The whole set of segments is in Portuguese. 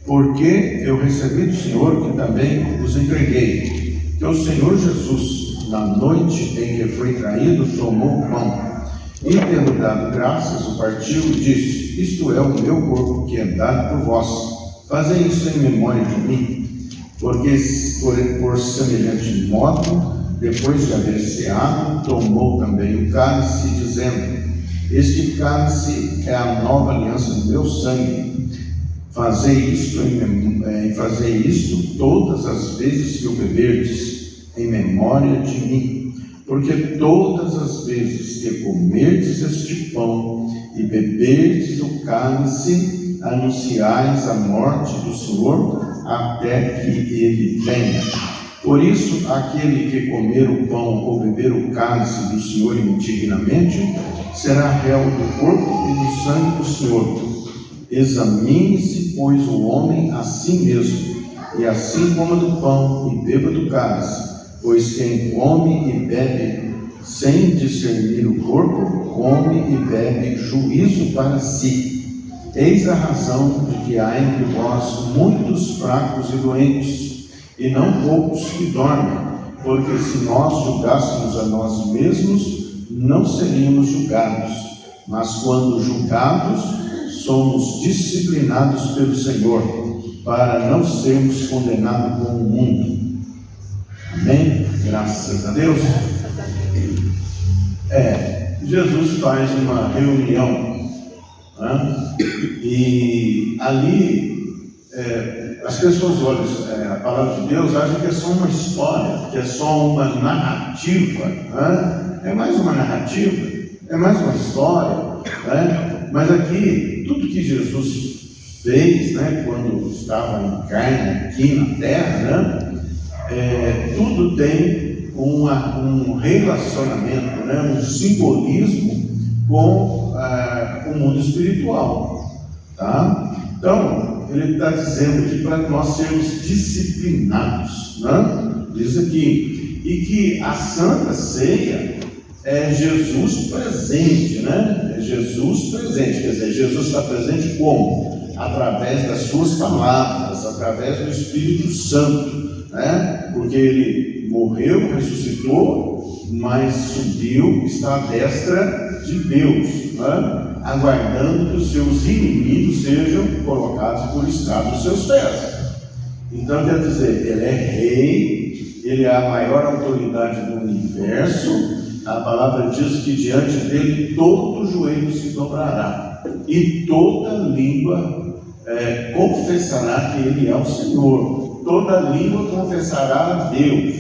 porque eu recebi do Senhor que também vos entreguei, que o Senhor Jesus, na noite em que foi traído, tomou o pão, e tendo dado graças, o partiu e disse: isto é o meu corpo que é dado por vós, fazei isso em memória de mim. Porque por semelhante modo, depois de haver ceado, tomou também o cálice, dizendo: este cálice é a nova aliança do meu sangue. Fazei isto todas as vezes que o beberdes, em memória de mim. Porque todas as vezes que comerdes este pão e beberdes o cálice, anunciais a morte do Senhor até que ele venha. Por isso, aquele que comer o pão ou beber o cálice do Senhor indignamente, será réu do corpo e do sangue do Senhor. Examine-se, pois, o homem a si mesmo, e assim coma do pão e beba do cálice. Pois quem come e bebe sem discernir o corpo, come e bebe juízo para si. Eis a razão de que há entre vós muitos fracos e doentes, e não poucos que dormem, porque se nós julgássemos a nós mesmos, não seríamos julgados, mas quando julgados, somos disciplinados pelo Senhor, para não sermos condenados com o mundo. Amém? Graças a Deus. Jesus faz uma reunião, né? E ali as pessoas olham a palavra de Deus, acham que é só uma história, que é só uma narrativa, né? É mais uma narrativa, é mais uma história, né? Mas aqui, tudo que Jesus fez, né, quando estava em carne aqui na terra, né, tudo tem um relacionamento, né, um simbolismo com o mundo espiritual, tá? Então, ele está dizendo aqui para nós sermos disciplinados, né? Diz aqui, e que a Santa Ceia é Jesus presente, né? É Jesus presente, quer dizer, Jesus está presente como? Através das suas palavras, através do Espírito Santo, né? Porque ele morreu, ressuscitou, mas subiu, está à destra de Deus, né? Aguardando que os seus inimigos sejam colocados por estrado dos seus pés. Então, quer dizer, ele é rei, ele é a maior autoridade do universo. A palavra diz que diante dele todo joelho se dobrará e toda língua confessará que ele é o Senhor. Toda língua confessará a Deus,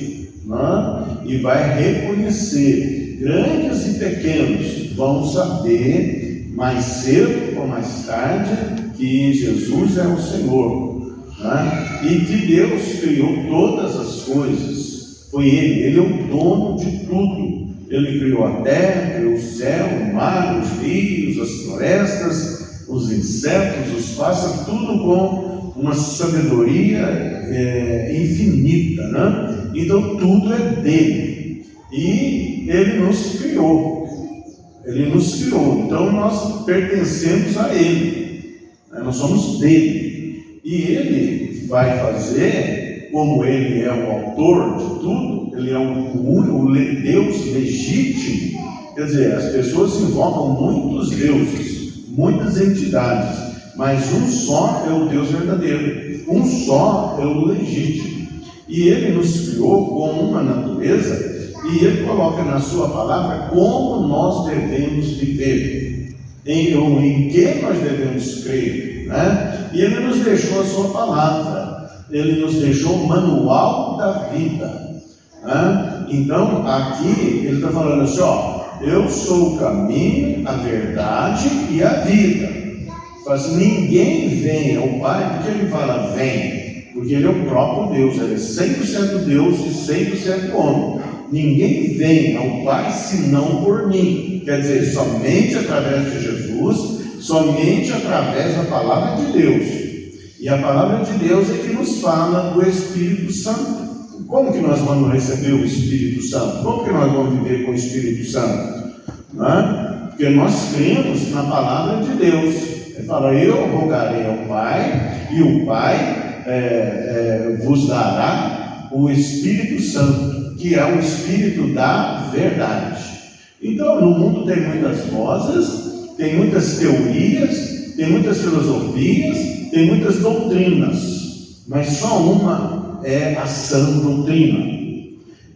né? E vai reconhecer. Grandes e pequenos vão saber mais cedo ou mais tarde que Jesus é o Senhor, né? E que Deus criou todas as coisas. Foi ele é o dono de tudo. Ele criou a terra, criou o céu, o mar, os rios, as florestas, os insetos, os pássaros, tudo com uma sabedoria infinita, né? Então tudo é dele. E ele nos criou. Ele nos criou. Então nós pertencemos a ele, né? Nós somos dele. E ele vai fazer, como ele é o autor de tudo, ele é o Deus legítimo. Quer dizer, as pessoas invocam muitos deuses, muitas entidades, mas um só é o Deus verdadeiro, um só é o legítimo. E ele nos criou com uma natureza, e ele coloca na sua palavra como nós devemos viver, em que nós devemos crer, né? E ele nos deixou a sua palavra, ele nos deixou o manual da vida. Então, aqui ele está falando assim, eu sou o caminho, a verdade e a vida. Mas ninguém vem ao Pai, porque ele fala vem, porque ele é o próprio Deus, ele é 100% Deus e 100% homem. Ninguém vem ao Pai senão por mim. Quer dizer, somente através de Jesus, somente através da palavra de Deus. E a palavra de Deus é que nos fala do Espírito Santo. Como que nós vamos receber o Espírito Santo? Como que nós vamos viver com o Espírito Santo? Porque nós cremos na palavra de Deus. Ele fala: eu rogarei ao Pai, e o Pai vos dará o Espírito Santo, que é o Espírito da verdade. Então, no mundo tem muitas vozes, tem muitas teorias, tem muitas filosofias, tem muitas doutrinas, mas só uma é a sã doutrina.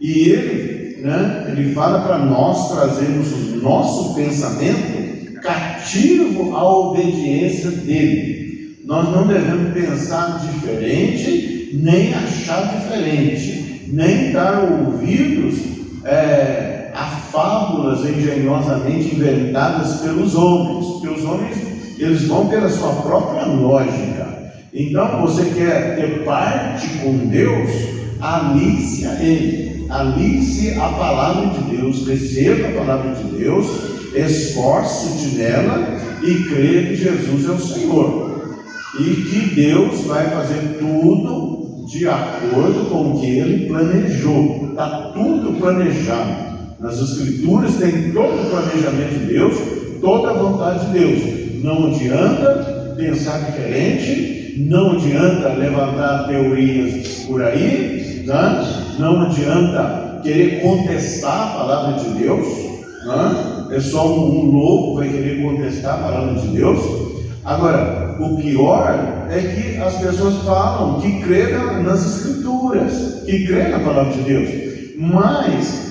E ele fala para nós trazermos o nosso pensamento cativo à obediência dele. Nós não devemos pensar diferente, nem achar diferente, nem dar ouvidos a fábulas engenhosamente inventadas pelos homens, porque os homens, eles vão pela sua própria lógica. Então, você quer ter parte com Deus, alice a Ele, alice a palavra de Deus, receba a palavra de Deus, esforce-te nela e creia que Jesus é o Senhor, e que Deus vai fazer tudo de acordo com o que Ele planejou. Está tudo planejado. Nas Escrituras tem todo o planejamento de Deus, toda a vontade de Deus. Não adianta pensar diferente, não adianta levantar teorias por aí, não adianta querer contestar a palavra de Deus, é só um louco vai querer contestar a palavra de Deus. Agora, o pior é que as pessoas falam que crê nas Escrituras, que crê na palavra de Deus, mas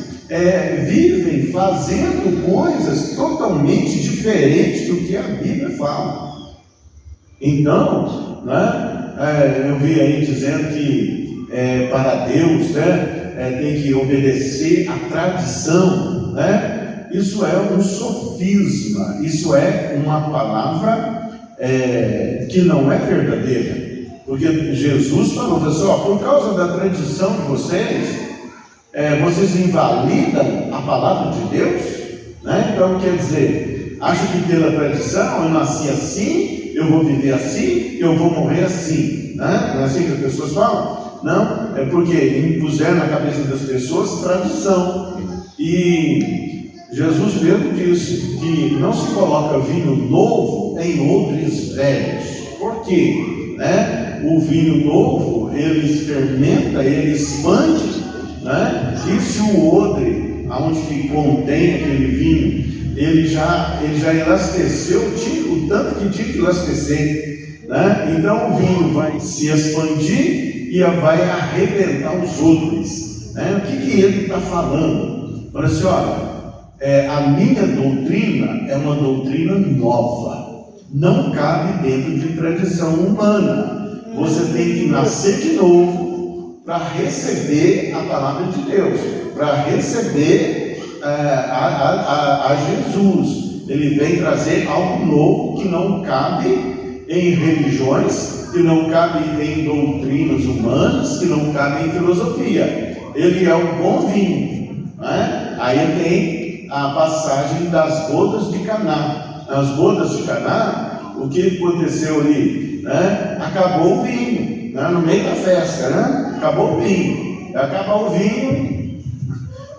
vivem fazendo coisas totalmente diferentes do que a Bíblia fala. Então, eu vi aí dizendo que para Deus tem que obedecer à tradição, Isso é um sofisma, isso é uma palavra que não é verdadeira, porque Jesus falou assim: por causa da tradição de vocês, vocês invalidam a palavra de Deus, Então quer dizer, acha que pela tradição eu nasci assim, eu vou viver assim, eu vou morrer assim, Não é assim que as pessoas falam? Não, é porque impuseram na cabeça das pessoas tradição. E Jesus mesmo disse que não se coloca vinho novo em odres velhos. Por quê? O vinho novo, ele fermenta, ele expande, E se o odre, aonde que contém aquele vinho, ele já elasteceu o tanto que tinha que elastecer, Então o vinho vai se expandir e vai arrebentar os odres, O que ele está falando? Fala assim: olha, a minha doutrina é uma doutrina nova, não cabe dentro de tradição humana. Você tem que nascer de novo para receber a palavra de Deus, para receber a Jesus. Ele vem trazer algo novo que não cabe em religiões, que não cabe em doutrinas humanas, que não cabe em filosofia. Ele é um bom vinho, Aí tem a passagem das bodas de Caná. Nas bodas de Caná, o que aconteceu ali? Acabou o vinho, no meio da festa, acabou o vinho. Acabar o vinho,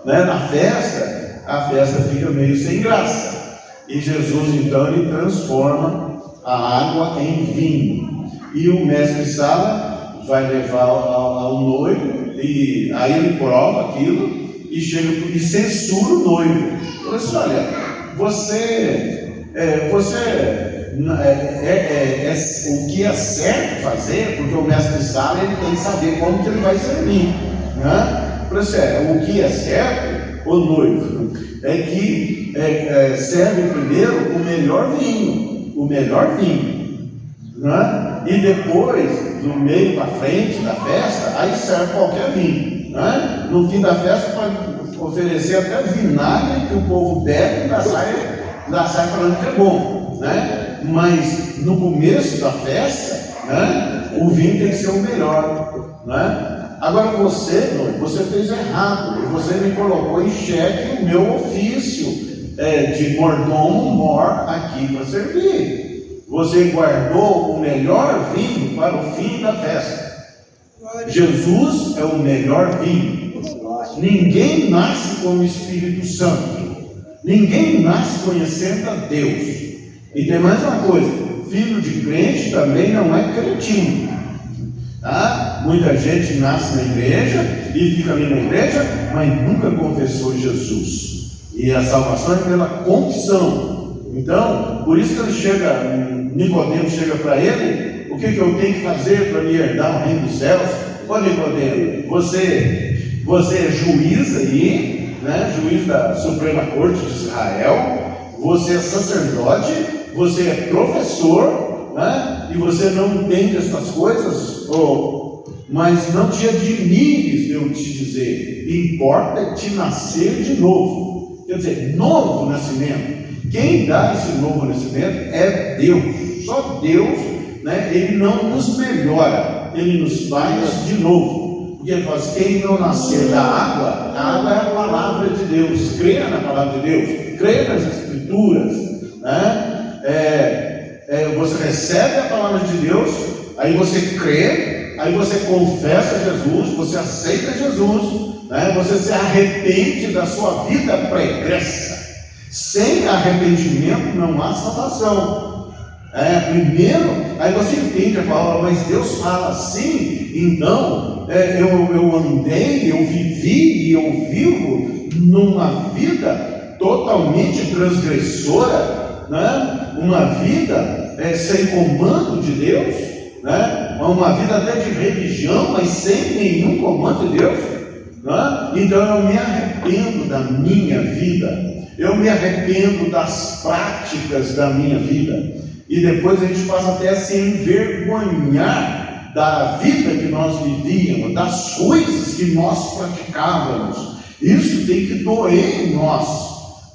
na festa, a festa fica meio sem graça. E Jesus então ele transforma a água em vinho. E o mestre-sala vai levar ao noivo, e aí ele prova aquilo e chega e censura o noivo. Ele diz: olha, o que é certo fazer, porque o mestre-sala ele tem que saber como que ele vai servir, o que é certo, o noivo, é que serve primeiro o melhor vinho, e depois, do meio para frente da festa, aí serve qualquer vinho, No fim da festa pode oferecer até vinagre que o povo bebe e ainda sai falando que é bom, Mas no começo da festa, o vinho tem que ser o melhor, Agora você fez errado, e você me colocou em xeque o meu ofício de mordomo-mor aqui para servir. Você guardou o melhor vinho para o fim da festa. Jesus é o melhor vinho. Ninguém nasce com o Espírito Santo, ninguém nasce conhecendo a Deus. E tem mais uma coisa: filho de crente também não é cretino. Tá? Muita gente nasce na igreja e fica ali na igreja, mas nunca confessou Jesus. E a salvação é pela confissão. Então, por isso que ele chega, Nicodemo chega para ele: o que eu tenho que fazer para me herdar o reino dos céus? Ô Nicodemo, você é juiz aí, né? Juiz da Suprema Corte de Israel, você é sacerdote, você é professor, né? E você não entende essas coisas, mas não te admires de eu te dizer, importa te nascer de novo. Quer dizer, novo nascimento. Quem dá esse novo nascimento é Deus, só Deus, né? Ele não nos melhora, Ele nos faz de novo. Porque ele fala assim: quem não nascer da água, a água é a palavra de Deus. Creia na palavra de Deus, creia nas Escrituras, né? Você recebe a palavra de Deus, aí você crê, aí você confessa Jesus, você aceita Jesus, né? Você se arrepende da sua vida pregressa. Sem arrependimento não há salvação. Primeiro, aí você entende a palavra, mas Deus fala assim, então eu andei, eu vivi e eu vivo numa vida totalmente transgressora, né? Uma vida sem comando de Deus, né? Uma vida até de religião, mas sem nenhum comando de Deus, né? Então eu me arrependo da minha vida. Eu me arrependo das práticas da minha vida. E depois a gente passa até a se envergonhar da vida que nós vivíamos, das coisas que nós praticávamos. Isso tem que doer em nós,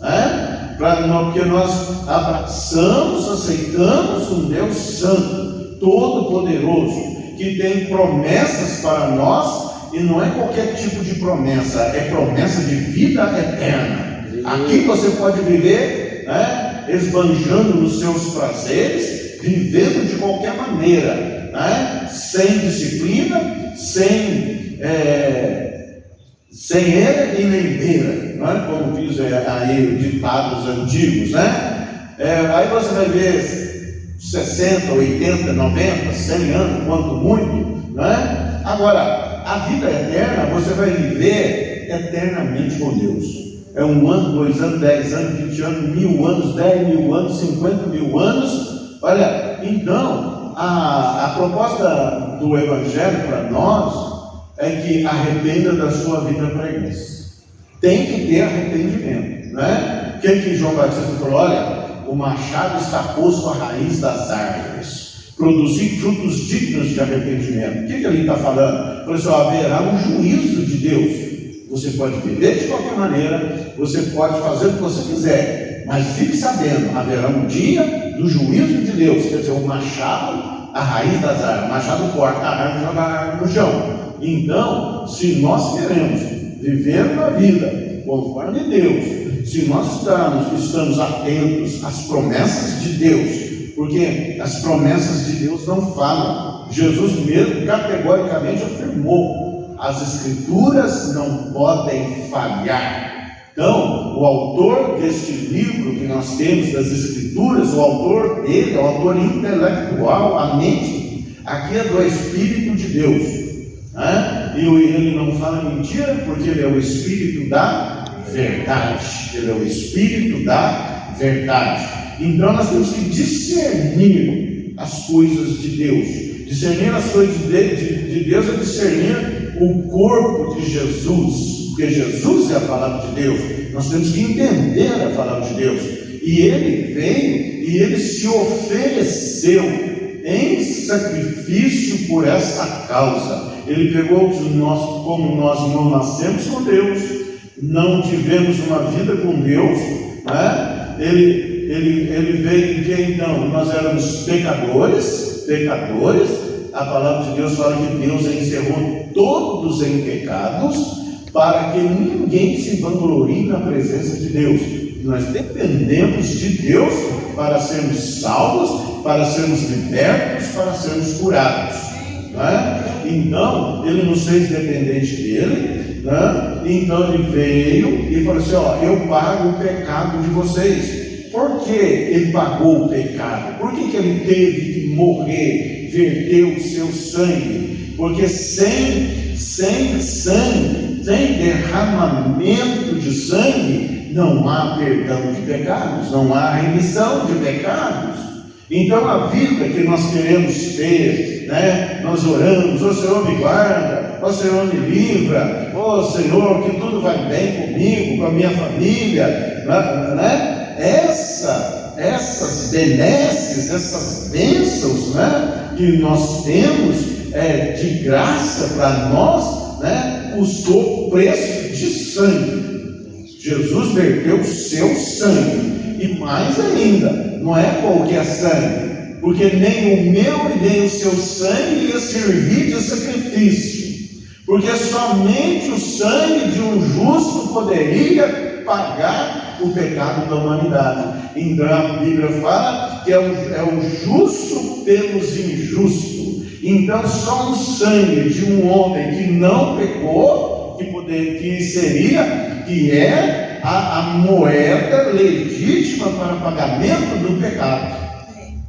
né? Porque nós abraçamos, aceitamos um Deus Santo, Todo-Poderoso, que tem promessas para nós, e não é qualquer tipo de promessa, é promessa de vida eterna. Aqui você pode viver, né, esbanjando nos seus prazeres, vivendo de qualquer maneira, né, sem disciplina, sem era e nem beira, né, como diz aí ditados antigos, né? Aí você vai ver 60, 80, 90, 100 anos, quanto muito, né? Agora, a vida eterna você vai viver eternamente com Deus. É 1 ano, 2 anos, 10 anos, 20 anos, 1000 anos, 10 mil anos, 50 mil anos. Olha, então, a proposta do Evangelho para nós é que arrependa da sua vida pregressa. Tem que ter arrependimento, né? O que João Batista falou? Olha, o machado está posto à raiz das árvores, produzir frutos dignos de arrependimento. O que ele está falando? Ele falou assim: haverá um juízo de Deus. Você pode viver de qualquer maneira, você pode fazer o que você quiser, mas fique sabendo, haverá um dia do juízo de Deus. Quer dizer, o machado, a raiz das árvores, o machado corta a árvore e joga a árvore no chão. Então, se nós queremos viver uma vida conforme Deus, se nós estamos atentos às promessas de Deus, porque as promessas de Deus não falam. Jesus mesmo categoricamente afirmou: as Escrituras não podem falhar. Então, o autor deste livro que nós temos das Escrituras, o autor dele é o autor intelectual, a mente, aqui é do Espírito de Deus, né? E ele não fala mentira, porque ele é o Espírito da verdade. Ele é o Espírito da verdade. Então, nós temos que discernir as coisas de Deus. Discernir as coisas de Deus é discernir o corpo de Jesus, porque Jesus é a palavra de Deus. Nós temos que entender a palavra de Deus. E ele veio e ele se ofereceu em sacrifício por esta causa. Ele pegou como nós não nascemos com Deus, não tivemos uma vida com Deus, né? Ele veio de então, nós éramos pecadores. A palavra de Deus fala que Deus encerrou todos em pecados, para que ninguém se vanglorie na presença de Deus. Nós dependemos de Deus para sermos salvos, para sermos libertos, para sermos curados, né? Então, ele nos fez dependente dele, né? Então ele veio e falou assim: eu pago o pecado de vocês. Por por que ele pagou o pecado? Por que ele teve que morrer, verter o seu sangue? Porque sem sangue, sem derramamento de sangue, não há perdão de pecados, não há remissão de pecados. Então a vida que nós queremos ter, né? Nós oramos, ó Senhor me guarda, ó Senhor me livra, ó Senhor que tudo vai bem comigo, com a minha família, né? Essas benesses, essas bênçãos, né? Que nós temos de graça para nós, né? Custou preço de sangue. Jesus verteu o seu sangue. E mais ainda, não é qualquer sangue, porque nem o meu e nem o seu sangue ia servir de sacrifício, porque somente o sangue de um justo poderia pagar o pecado da humanidade. Então a Bíblia fala que é o justo pelos injustos. Então só o sangue de um homem que não pecou, que é a moeda legítima para pagamento do pecado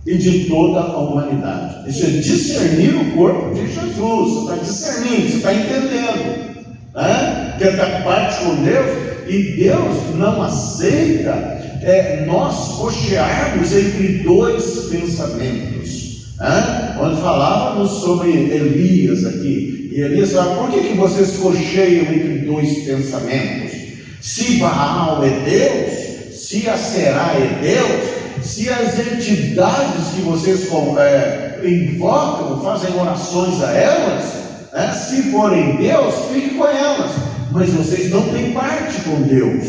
e de toda a humanidade. Isso é discernir o corpo de Jesus. Você está discernindo, você está entendendo, né? Que é parte com Deus, e Deus não aceita nós cochearmos entre dois pensamentos, né? Quando falávamos sobre Elias aqui, e Elias fala: por que vocês cocheiam entre dois pensamentos? Se Baal é Deus, se Aserá é Deus, se as entidades que vocês invocam, fazem orações a elas, se forem Deus, fique com elas, mas vocês não têm parte com Deus,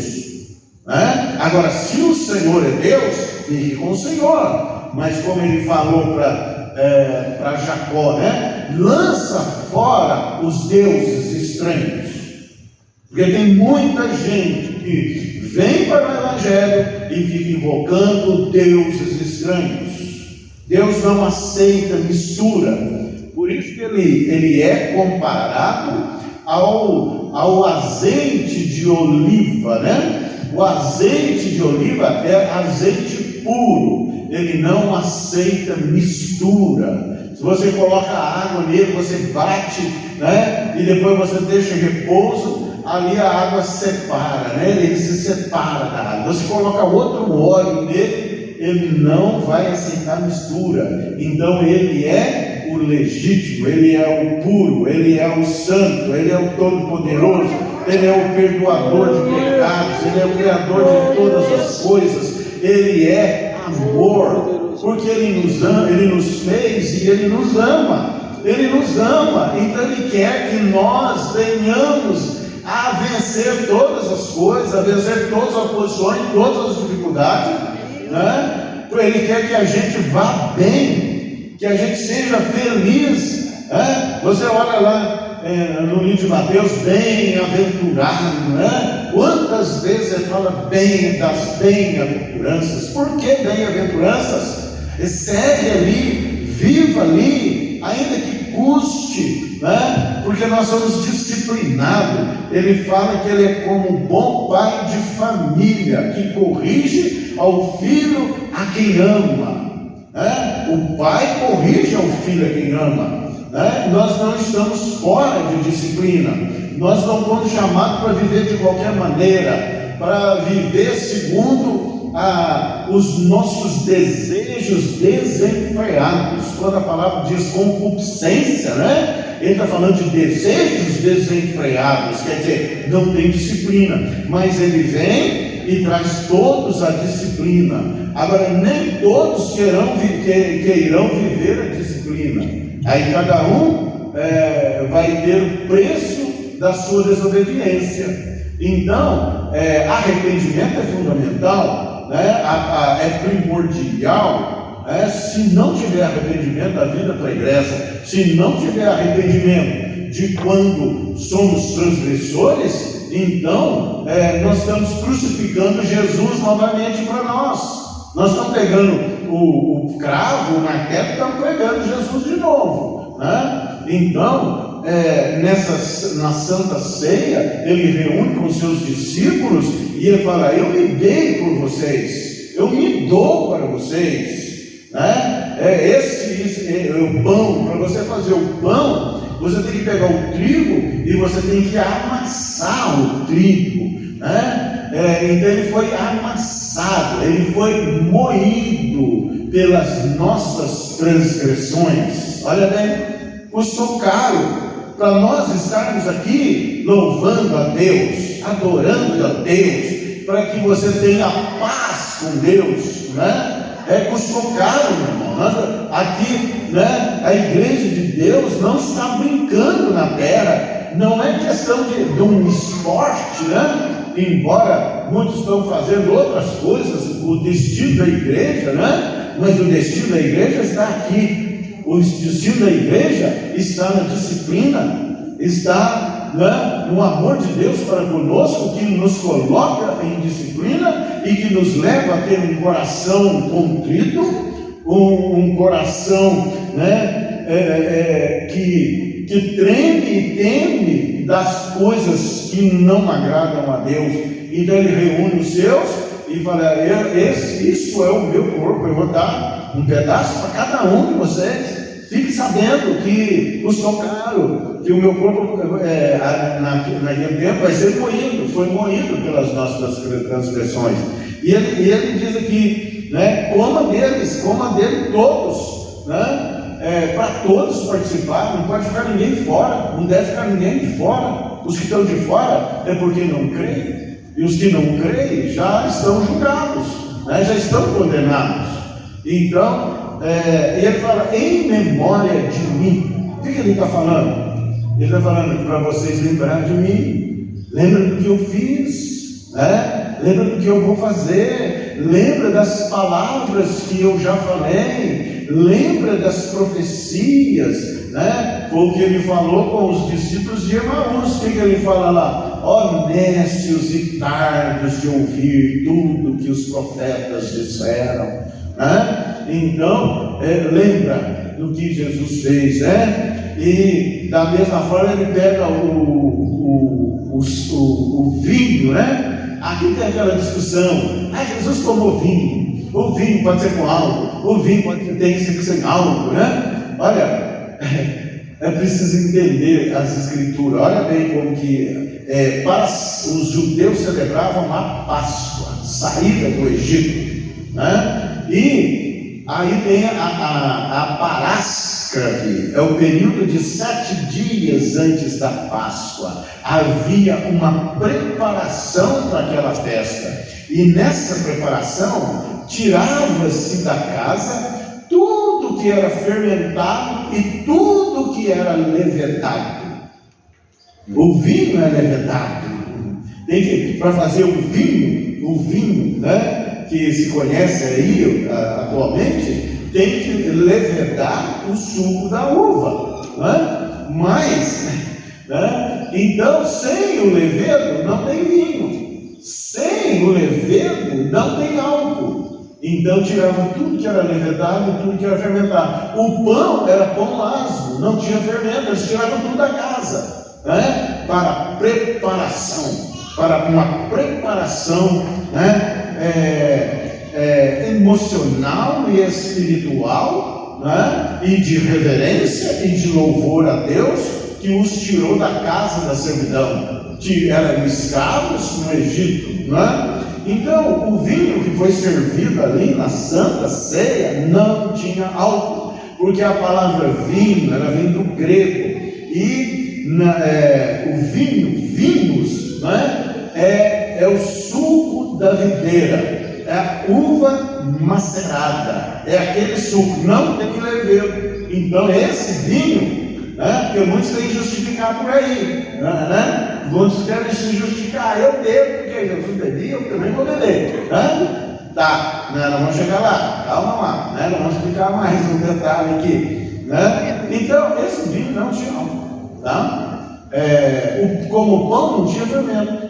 né? Agora, se o Senhor é Deus, fique com o Senhor. Mas como ele falou para Jacó, né? Lança fora os deuses estranhos. Porque tem muita gente que vem para o Evangelho e fica invocando deuses estranhos. Deus não aceita mistura. Por isso que ele é comparado ao azeite de oliva, né? O azeite de oliva é azeite puro. Ele não aceita mistura. Se você coloca água nele, você bate, né? E depois você deixa em repouso, ali a água separa, né? Ele se separa da água. Você coloca outro óleo nele, ele não vai aceitar mistura. Então ele é o legítimo, ele é o puro, ele é o santo, ele é o todo-poderoso, ele é o perdoador de pecados, ele é o criador de todas as coisas, ele é amor, porque ele nos ama, ele nos fez e ele nos ama. Ele nos ama, então ele quer que nós venhamos a vencer todas as coisas, a vencer todas as oposições, todas as dificuldades, né? Ele quer que a gente vá bem, que a gente seja feliz, né? Você olha lá no livro de Mateus, bem-aventurado, né? Quantas vezes ele fala bem das bem-aventuranças? Por que bem-aventuranças? Segue ali, viva ali, ainda que custe, né? Porque nós somos disciplinados. Ele fala que ele é como um bom pai de família, que corrige ao filho a quem ama, né? O pai corrige ao filho a quem ama, né? Nós não estamos fora de disciplina, nós não fomos chamados para viver de qualquer maneira, para viver segundo os nossos desejos desenfreados. Quando a palavra diz concupiscência, né? Ele está falando de desejos desenfreados, quer dizer, não tem disciplina, mas ele vem e traz todos a disciplina. Agora, nem todos queirão viver a disciplina. Aí cada um vai ter o preço da sua desobediência. Então, arrependimento é fundamental, né? É primordial. Se não tiver arrependimento, a vida pregressa. Se não tiver arrependimento de quando somos transgressores, então nós estamos crucificando Jesus novamente para nós. Nós estamos pegando o cravo, o martelo, estamos pregando Jesus de novo, né? Então, na Santa Ceia, ele reúne com os seus discípulos e ele fala: eu me dei por vocês, eu me dou para vocês, né? É o pão. Para você fazer o pão, você tem que pegar o trigo e você tem que amassar o trigo, né? Então ele foi amassado, ele foi moído pelas nossas transgressões. Olha bem, custou caro para nós estarmos aqui louvando a Deus, adorando a Deus, para que você tenha paz com Deus, né? Custou caro, meu irmão. Aqui, né, a igreja de Deus não está brincando na terra, não é questão de um esporte, né? Embora muitos estão fazendo outras coisas, o destino da igreja, né? Mas o destino da igreja está aqui. O destino da igreja está na disciplina, está, né, no amor de Deus para conosco, que nos coloca em disciplina e que nos leva a ter um coração contrito, um coração, né, que treme e teme das coisas que não agradam a Deus. Então ele reúne os seus e fala: isso é o meu corpo, eu vou dar um pedaço para cada um de vocês. Fique sabendo que custou caro, que o meu corpo naquele tempo vai ser moído, foi moído pelas nossas transgressões. E ele diz aqui, né, coma dele todos, né? Para todos participarem, não pode ficar ninguém de fora, não deve ficar ninguém de fora. Os que estão de fora é porque não creem, e os que não creem já estão julgados, né, já estão condenados. Então, ele fala: em memória de mim. O que ele está falando? Ele está falando para vocês lembrar de mim. Lembra do que eu fiz, né? Lembra do que eu vou fazer. Lembra das palavras que eu já falei. Lembra das profecias, né? Foi o que ele falou com os discípulos de Emaús. O que ele fala lá? Honestos e tardos de ouvir tudo que os profetas disseram, né? Então, lembra do que Jesus fez, né? E da mesma forma ele pega o vinho, né? Aqui tem aquela discussão: Jesus tomou vinho, o vinho pode ser com álcool, o vinho tem que ser sem álcool, né? Olha, é preciso entender as escrituras. Olha bem como que para os judeus celebravam a Páscoa, saída do Egito, né? E aí tem a paráscrave, é o período de 7 dias antes da Páscoa. Havia uma preparação para aquela festa, e nessa preparação tirava-se da casa tudo que era fermentado e tudo que era levedado. O vinho é levedado. Para fazer o vinho, né, que se conhece aí atualmente, tem que levedar o suco da uva, né? Mas, né, então, sem o levedo não tem vinho, sem o levedo não tem álcool. Então tiravam tudo que era levedado e tudo que era fermentado. O pão era pão asmo, não tinha fermento, eles tiravam tudo da casa, né? Para preparação, para uma preparação, né? Emocional e espiritual, né? E de reverência e de louvor a Deus, que os tirou da casa da servidão. Eram escravos no Egito, né? Então o vinho que foi servido ali na Santa Ceia não tinha álcool, porque a palavra vinho, ela vem do grego, e o vinhos, né? É o suco da videira, é a uva macerada, é aquele suco, não tem levedo. Então esse vinho, né, que muitos têm que justificar por aí, né? Muitos querem se justificar: eu bebo porque Jesus bebia, eu também vou beber, né? Tá, né, nós vamos chegar lá, calma lá, né? Nós vamos explicar mais um detalhe aqui, né? Então esse vinho não tinha álcool, tá? Como o pão não tinha fermento,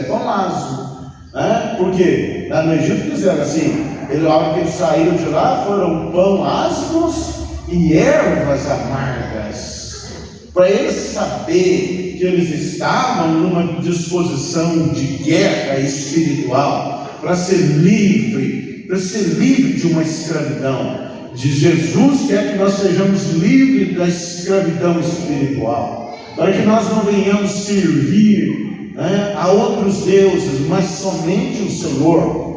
pão asmo, né? Porque lá no Egito fizeram assim: a hora que eles saíram de lá, foram pão asmos e ervas amargas, para eles saber que eles estavam numa disposição de guerra espiritual, para ser livre para ser livre de uma escravidão. De Jesus quer que nós sejamos livres da escravidão espiritual, para que nós não venhamos servir, né, a outros deuses, mas somente o Senhor.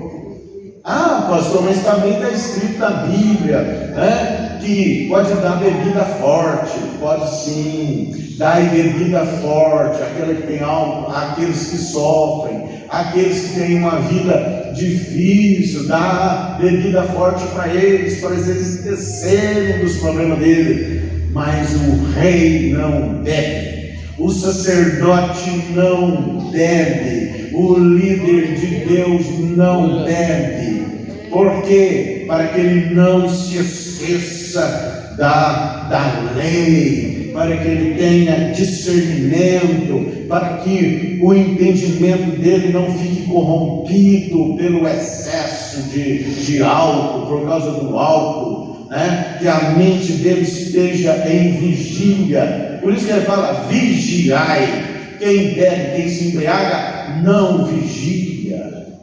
Ah, pastor, mas também está escrito na Bíblia, né, que pode dar bebida forte. Pode sim, dar bebida forte àquele que tem algo, àqueles que sofrem, àqueles que têm uma vida difícil. Dá bebida forte para eles esquecerem dos problemas deles. Mas o rei não deve, o sacerdote não deve, o líder de Deus não deve. Por quê? Para que ele não se esqueça da lei, para que ele tenha discernimento, para que o entendimento dele não fique corrompido pelo excesso de álcool, por causa do álcool, né? Que a mente dele esteja em vigília. Por isso que ele fala: vigiai. Quem bebe, quem se embriaga, não vigia.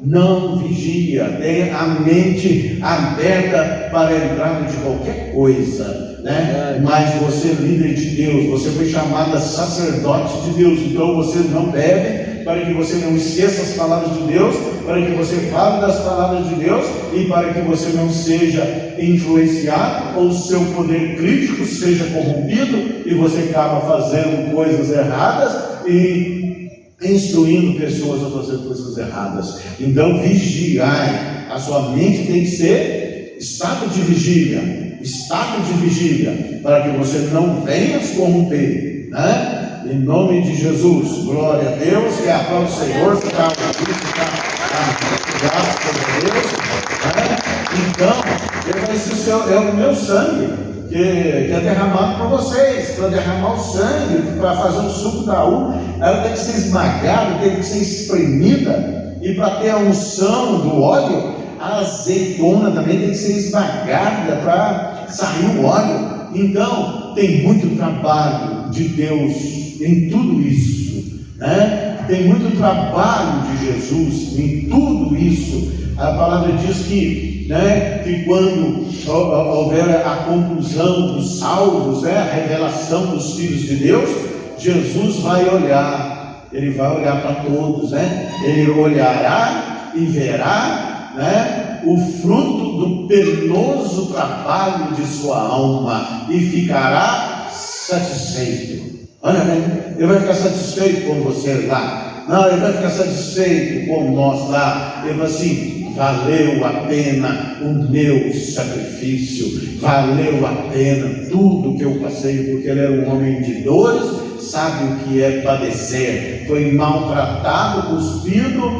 Não vigia, tem a mente aberta para a entrada de qualquer coisa, né? Mas você é líder de Deus, você foi chamado a sacerdote de Deus, então você não bebe, para que você não esqueça as palavras de Deus, para que você fale das palavras de Deus e para que você não seja influenciado ou o seu poder crítico seja corrompido e você acaba fazendo coisas erradas e instruindo pessoas a fazer coisas erradas. Então vigiai, a sua mente tem que ser estado de vigília, para que você não venha se corromper, né? Em nome de Jesus, glória a Deus, que a paz do Senhor está graças a Deus, né? Então, esse é o meu sangue que é derramado por vocês, para derramar o sangue, para fazer o suco da uva. Ela tem que ser esmagada, tem que ser espremida, e para ter a unção do óleo, a azeitona também tem que ser esmagada para sair o óleo. Então, tem muito trabalho de Deus em tudo isso, né? Tem muito trabalho de Jesus em tudo isso. A palavra diz que, né, que quando houver a conclusão dos salvos, né, a revelação dos filhos de Deus, Jesus vai olhar, ele vai olhar para todos, né? Ele olhará e verá, né, o fruto do penoso trabalho de sua alma e ficará satisfeito. Olha bem, ele vai ficar satisfeito com você lá. Não, ele vai ficar satisfeito com nós lá. Ele vai assim: valeu a pena o meu sacrifício, valeu a pena tudo que eu passei, porque ele era um homem de dores, sabe o que é padecer, foi maltratado, cuspido,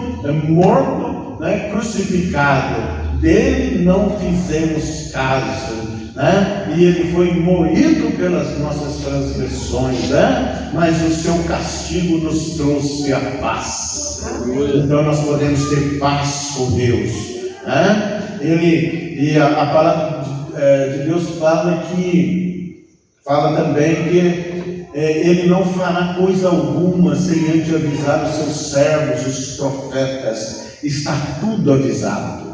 morto, né, crucificado. Dele não fizemos caso, né? E ele foi moído pelas nossas transgressões, né? Mas o seu castigo nos trouxe a paz. Então nós podemos ter paz com Deus, né? A palavra de Deus fala também que ele não fará coisa alguma sem antes avisar os seus servos, os profetas. Está tudo avisado,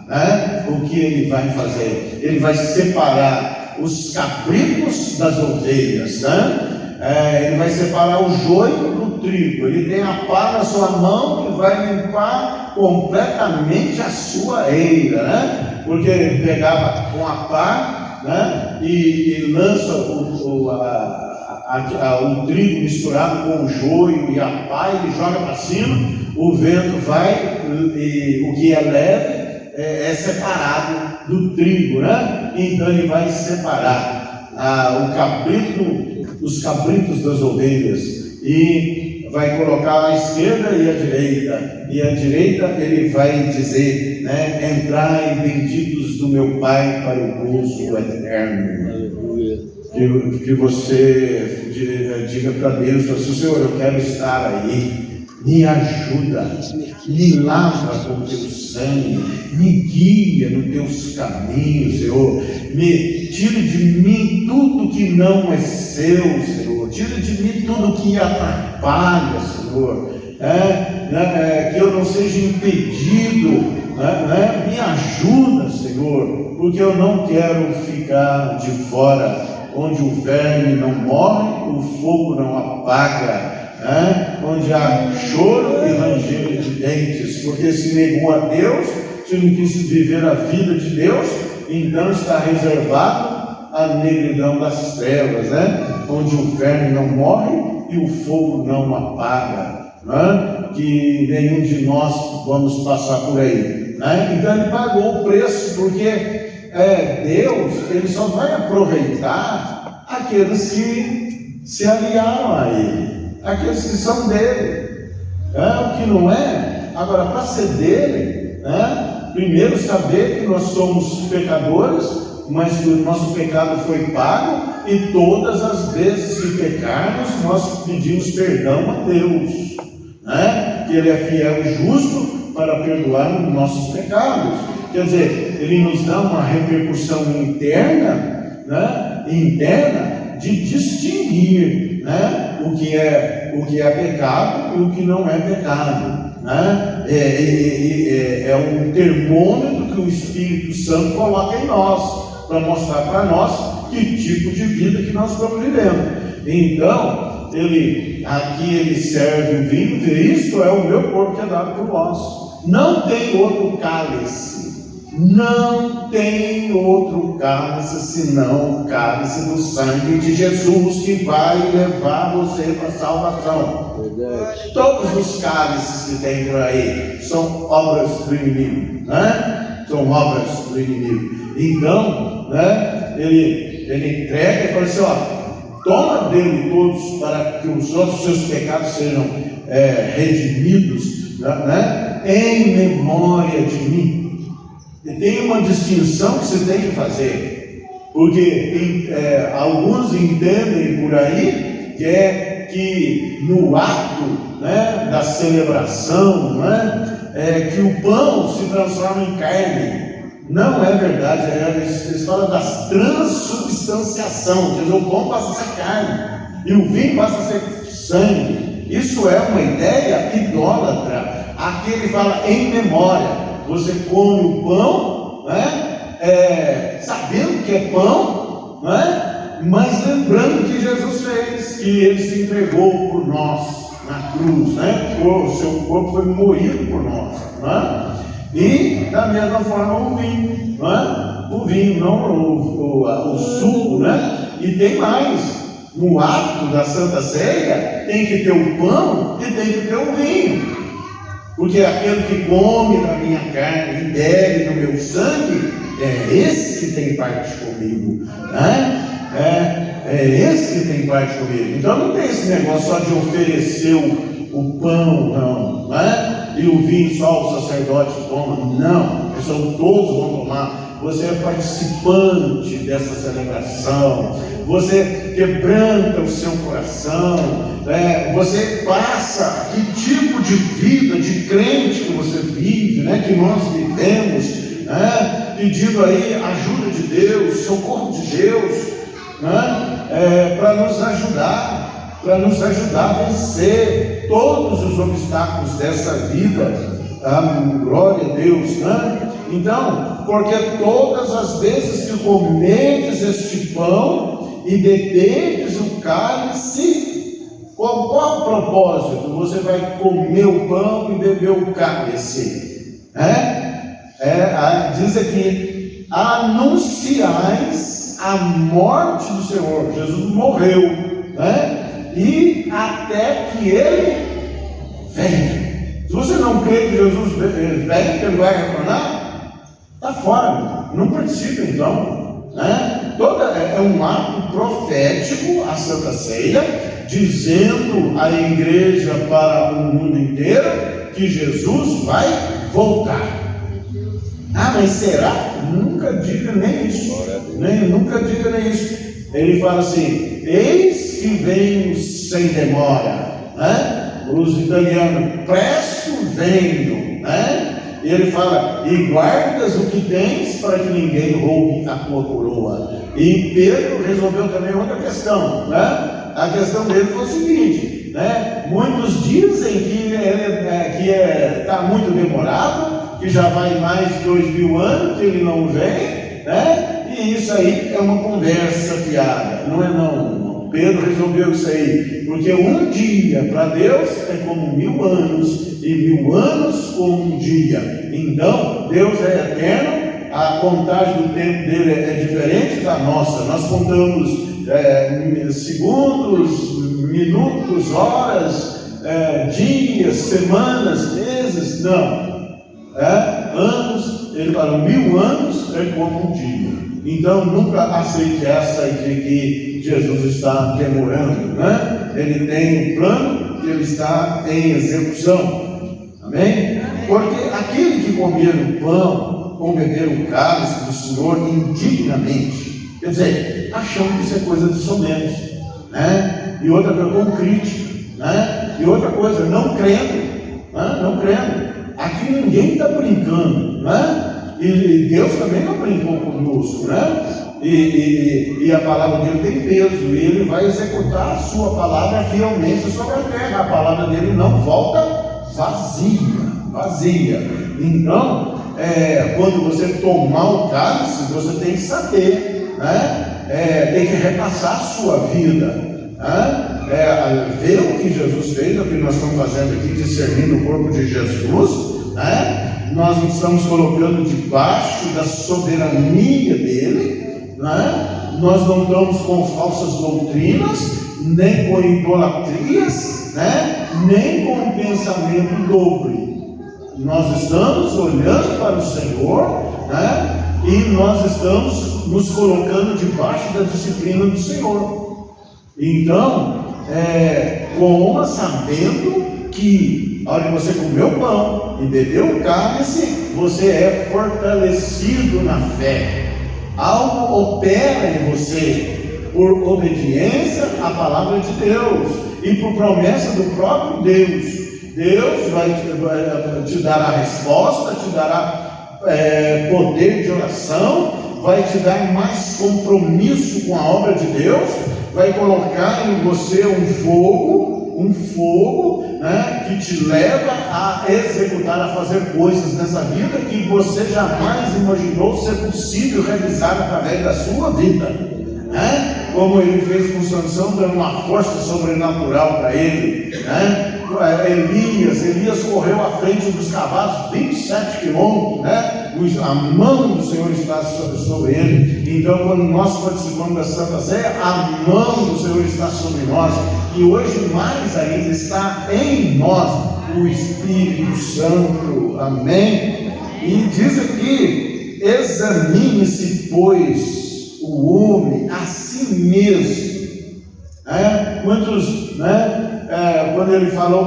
né? O que ele vai fazer? Ele vai separar os cabritos das ovelhas, né? Ele vai separar o joio do trigo. Ele tem a pá na sua mão e vai limpar completamente a sua eira, né? Porque ele pegava com a pá, né, e lança o trigo misturado com o joio e a pá, ele joga para cima, o vento vai, e o que é leve é separado do trigo, né? Então ele vai separar os cabritos das ovelhas e vai colocar à esquerda e à direita ele vai dizer, né, entrai benditos do meu Pai para o gozo eterno. Que você diga para Deus assim: Senhor, eu quero estar aí, me ajuda, me lava com teu sangue, me guia nos teus caminhos, Senhor, tira de mim tudo que não é seu, Senhor, tira de mim tudo que atrapalha, Senhor, que eu não seja impedido, me ajuda, Senhor, porque eu não quero ficar de fora, onde o verme não morre, o fogo não apaga, onde há choro e ranger de dentes, porque se negou a Deus, se não quis viver a vida de Deus, então está reservado a negridão das trevas, onde o verme não morre e o fogo não apaga, que nenhum de nós vamos passar por aí, então ele pagou o preço, porque Deus, ele só vai aproveitar aqueles que se aliaram a ele, aqueles que são dele, o que não é. Agora, para ser dele, primeiro saber que nós somos pecadores, mas que o nosso pecado foi pago, e todas as vezes que pecarmos, nós pedimos perdão a Deus, que Ele é fiel e justo para perdoar os nossos pecados. Quer dizer, Ele nos dá uma repercussão interna, de distinguir, o que é pecado e o que não é pecado. É um termômetro que o Espírito Santo coloca em nós, para mostrar para nós que tipo de vida que nós estamos vivendo. Então, aqui ele serve o vinho, e isto é o meu corpo que é dado por vós. Não tem outro cálice, não tem outro cálice senão o cálice do sangue de Jesus, que vai levar você para a salvação. Verdade. Todos os cálices que tem por aí são obras do inimigo, são obras do inimigo. Então, ele entrega e fala assim: toma dele todos, para que os outros seus pecados sejam redimidos, em memória de mim. E tem uma distinção que você tem que fazer, porque alguns entendem por aí que no ato da celebração, que o pão se transforma em carne. Não é verdade, eles falam das transubstanciação, quer dizer, o pão passa a ser carne e o vinho passa a ser sangue. Isso é uma ideia idólatra. Aqui ele fala em memória. Você come o pão, sabendo que é pão, mas lembrando que Jesus fez, que ele se entregou por nós na cruz, o seu corpo foi moído por nós, E da mesma forma o vinho, o vinho, não o suco, E tem mais, no ato da Santa Ceia tem que ter o pão e tem que ter o vinho, porque aquele que come da minha carne e bebe do meu sangue, é esse que tem parte comigo, é esse que tem parte comigo. Então não tem esse negócio só de oferecer o pão, não, e o vinho só o sacerdote toma, não, todos vão tomar. Você é participante dessa celebração, você quebranta o seu coração, você passa, que tipo de vida de crente que você vive, que nós vivemos, pedindo aí ajuda de Deus, socorro de Deus, para nos ajudar a vencer todos os obstáculos dessa vida. Glória a Deus, Então, porque todas as vezes que comedes este pão e bebedes o cálice, qual o propósito? Você vai comer o pão e beber o cálice, diz aqui: anunciais a morte do Senhor. Jesus morreu, e até que ele venha. Se você não crê que Jesus vem, que ele vai retornar, está fora, não participa então, é um ato profético, a Santa Ceia, dizendo à igreja para o mundo inteiro que Jesus vai voltar. Mas será? Nunca diga nem isso, nunca diga nem isso. Ele fala assim: eis que venho sem demora, os italianos, presto venho, e ele fala: e guardas o que tens para que ninguém roube a tua coroa. E Pedro resolveu também outra questão, A questão dele foi o seguinte, né? Muitos dizem que ele está muito demorado, que já vai mais de 2000 anos que ele não vem, né? E isso aí é uma conversa fiada, não é não. Pedro resolveu isso aí, porque um dia para Deus é como 1000 anos, e 1000 anos como um dia. Então, Deus é eterno, a contagem do tempo dele é diferente da nossa. Nós contamos segundos, minutos, horas, dias, semanas, meses, não. Anos, ele falou 1000 anos é como um dia. Então nunca aceite essa de que Jesus está demorando, né? Ele tem um plano que ele está em execução. Amém? Porque aquele que comer o pão ou beber o cálice do Senhor indignamente, quer dizer, achando que isso é coisa de somenos, né? E outra coisa, com crítica, né? E outra coisa, não crendo, né? Não crendo. Aqui ninguém está brincando, né? E Deus também não brincou conosco, né? E a palavra dele tem peso, e ele vai executar a sua palavra fielmente sobre a terra. A palavra dele não volta vazia. Então, quando você tomar o cálice, você tem que saber, né? Tem que repassar a sua vida, né? Ver o que Jesus fez, o que nós estamos fazendo aqui, discernindo o corpo de Jesus, né? Nós nos estamos colocando debaixo da soberania dele, né? Nós não estamos com falsas doutrinas, nem com idolatrias, né? Nem com pensamento dobre. Nós estamos olhando para o Senhor, né? E nós estamos nos colocando debaixo da disciplina do Senhor. Então, coma sabendo que a hora que você comer o pão e beber o cálice, você é fortalecido na fé. Algo opera em você por obediência à palavra de Deus e por promessa do próprio Deus. Deus vai te dar a resposta, te dará poder de oração, vai te dar mais compromisso com a obra de Deus, vai colocar em você um fogo, né, que te leva a executar, a fazer coisas nessa vida que você jamais imaginou ser possível realizar através da sua vida, né? Como ele fez com Sansão, dando uma força sobrenatural para ele, né? Elias correu à frente dos cavalos 27 quilômetros, né? A mão do Senhor está sobre ele. Então, quando nós participamos da Santa Ceia, a mão do Senhor está sobre nós, e hoje mais ainda está em nós o Espírito Santo. Amém? E diz aqui: examine-se, pois, o homem a si mesmo. Quantos, né? Quando ele falou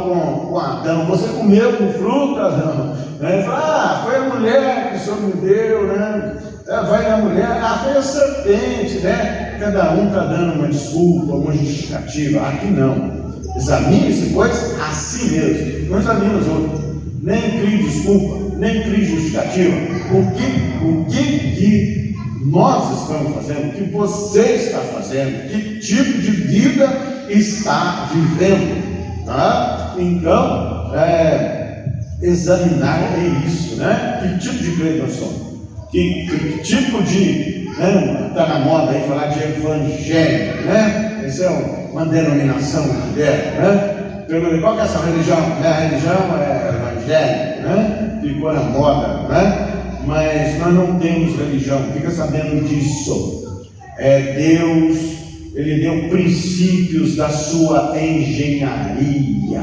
com Adão, você comeu com fruta, Adão? Ele falou, foi a mulher que o Senhor me deu, né? Vai na mulher, foi a serpente, né? Cada um está dando uma desculpa, uma justificativa. Aqui não. Examine-se, pois, a si mesmo. Não examine os outros. Nem crie desculpa, nem crie justificativa. O que nós estamos fazendo, o que você está fazendo, que tipo de vida está vivendo, tá? Então, examinar é isso, né? Que tipo de crente nós somos? Que tipo de, né? Está na moda aí falar de evangelho, né? Isso é uma denominação de ideia, né? Qual que é essa religião? A religião é evangélica, né? Ficou na moda, né? Mas nós não temos religião, fica sabendo disso. Deus, Ele deu princípios da sua engenharia,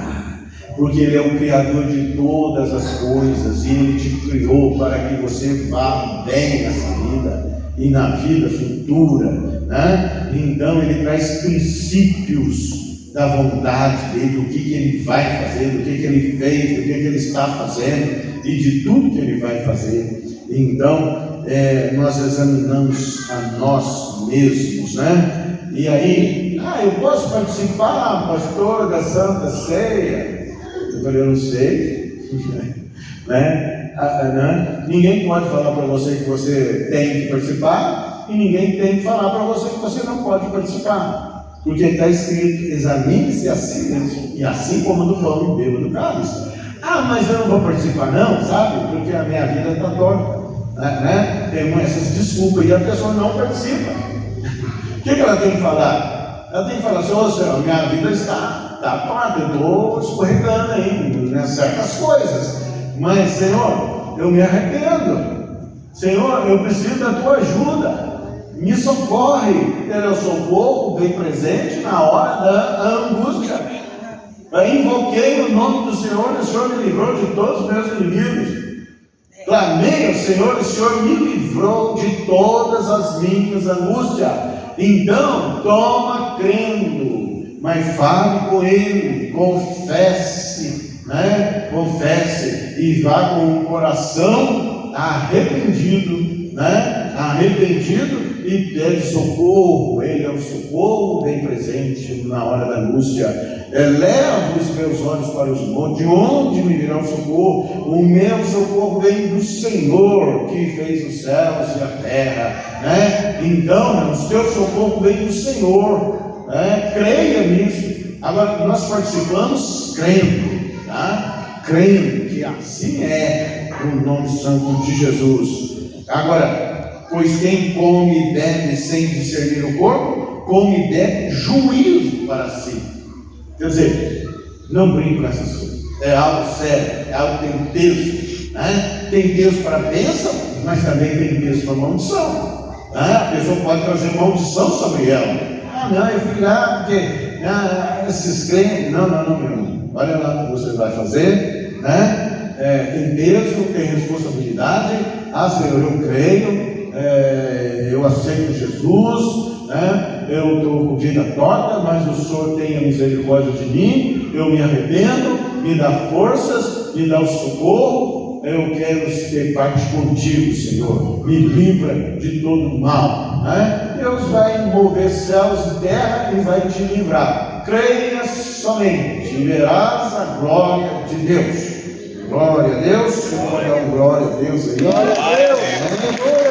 porque Ele é o Criador de todas as coisas, e Ele te criou para que você vá bem nessa vida e na vida futura, né? Então Ele traz princípios da vontade dele, do que Ele vai fazer, do que Ele fez, do que Ele está fazendo e de tudo que Ele vai fazer. Então, nós examinamos a nós mesmos, né? E aí, eu posso participar, pastor, da Santa Ceia? Eu falei, eu não sei, né? Ninguém pode falar para você que você tem que participar, e ninguém tem que falar para você que você não pode participar. Porque está escrito: examine-se a si mesmo, e assim coma do pão e beba do cálice. Ah, mas eu não vou participar não, sabe? Porque a minha vida está torta, né? Tem essas desculpas, e a pessoa não participa. O que ela tem que falar? Ela tem que falar assim: ô Senhor, minha vida está torta, eu estou escorregando aí, né, certas coisas. Mas, Senhor, eu me arrependo. Senhor, eu preciso da tua ajuda. Me socorre. Ele é o socorro bem presente na hora da angústia. Eu invoquei o nome do Senhor e o Senhor me livrou de todos os meus inimigos. Clamei ao Senhor e o Senhor me livrou de todas as minhas angústias. Então, toma crendo, mas fale com Ele, confesse, né? Confesse e vá com o coração arrependido, né? Arrependido, e pede socorro. Ele é o socorro bem presente na hora da angústia. Eleva os meus olhos para os montes, de onde me virá o socorro? O meu socorro vem do Senhor, que fez os céus e a terra, né? Então, o teu socorro vem do Senhor, né? Creia nisso. Agora, nós participamos crendo, tá? Crendo que assim é, no nome santo de Jesus. Agora, pois quem come e bebe sem discernir o corpo, come e bebe juízo para si. Quer dizer, não brinco com essas coisas. É algo sério, é algo que tem peso, né? Tem peso para a bênção, mas também tem peso para a maldição, né? A pessoa pode trazer maldição sobre ela. Ah, não, eu fui lá porque esses crentes. Não, meu irmão. Olha lá o que você vai fazer, né? Tem peso, tem responsabilidade. Ah, Senhor, eu creio, eu aceito Jesus, né? Eu estou com vida torta, mas o Senhor tenha misericórdia de mim, eu me arrependo, me dá forças, me dá o socorro, eu quero ter parte contigo, Senhor, me livra de todo mal, né? Deus vai mover céus e terra e vai te livrar. Creia somente e verás a glória de Deus. Glória a Deus. Você pode dar um glória a Deus aí. Glória a Deus.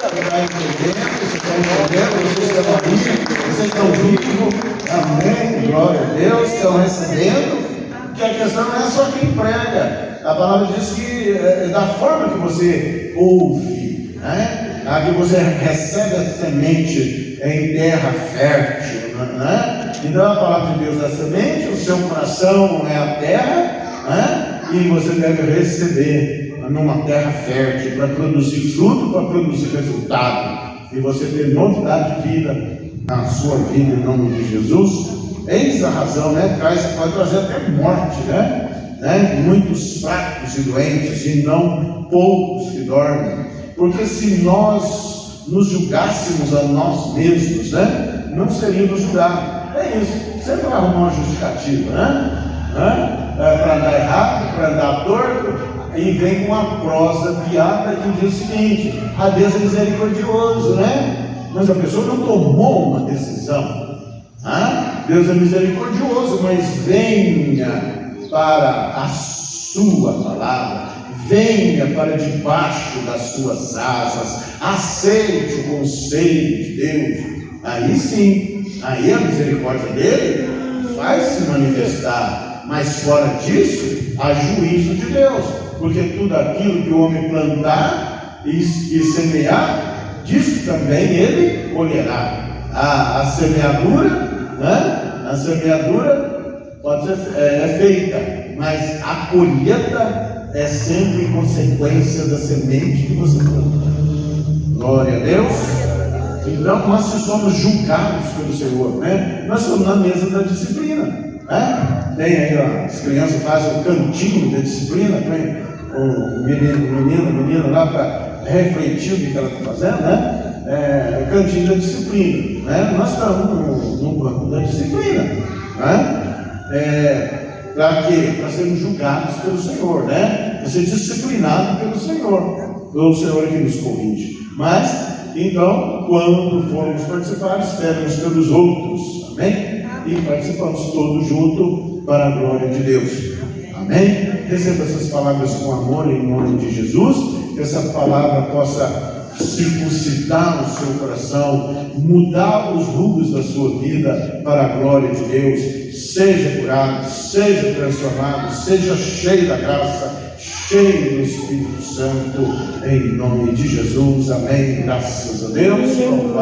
Você está entendendo, vocês estão aqui, vocês estão vivos. Amém. Glória a Deus. Estão recebendo. Porque a questão não é só quem prega. A palavra diz que é da forma que você ouve, né? Que você recebe a semente em terra fértil, né? Então a palavra de Deus é a semente, o seu coração é a terra, né? E você deve receber numa terra fértil para produzir fruto, para produzir resultado, e você ter novidade de vida na sua vida em nome de Jesus. Eis a razão, né? Pode trazer até morte, né? Muitos fracos e doentes, e não poucos que dormem. Porque se nós nos julgássemos a nós mesmos, né? Não seríamos julgados. É isso, sempre vai arrumar uma justificativa, né? Para andar errado, para andar torto, e vem com uma prosa piada que diz o seguinte: a Deus é misericordioso, né? Mas a pessoa não tomou uma decisão. Deus é misericordioso, mas venha para a sua palavra, venha para debaixo das suas asas, aceite o conselho de Deus. Aí sim, aí a misericórdia dele vai se manifestar. Mas fora disso, há juízo de Deus, porque tudo aquilo que o homem plantar e semear, disso também ele colherá. A semeadura, né? A semeadura pode ser feita, mas a colheita é sempre consequência da semente que você planta. Glória a Deus. Então nós somos julgados pelo Senhor, né? Nós estamos na mesa da disciplina. Tem aí, as crianças fazem o cantinho da disciplina, tem o menino lá para refletir o que ela está fazendo, né? O cantinho da disciplina, né? Nós estamos no banco da disciplina, né? Para quê? Para sermos julgados pelo Senhor, né? Para ser disciplinado pelo Senhor. O Senhor é que nos corrige. Mas, então, quando formos participar, esperamos pelos outros, amém? E participamos todos juntos para a glória de Deus. Amém? Receba essas palavras com amor em nome de Jesus. Que essa palavra possa circuncidar o seu coração, mudar os rumos da sua vida para a glória de Deus. Seja curado, seja transformado, seja cheio da graça, cheio do Espírito Santo, em nome de Jesus. Amém. Graças a Deus.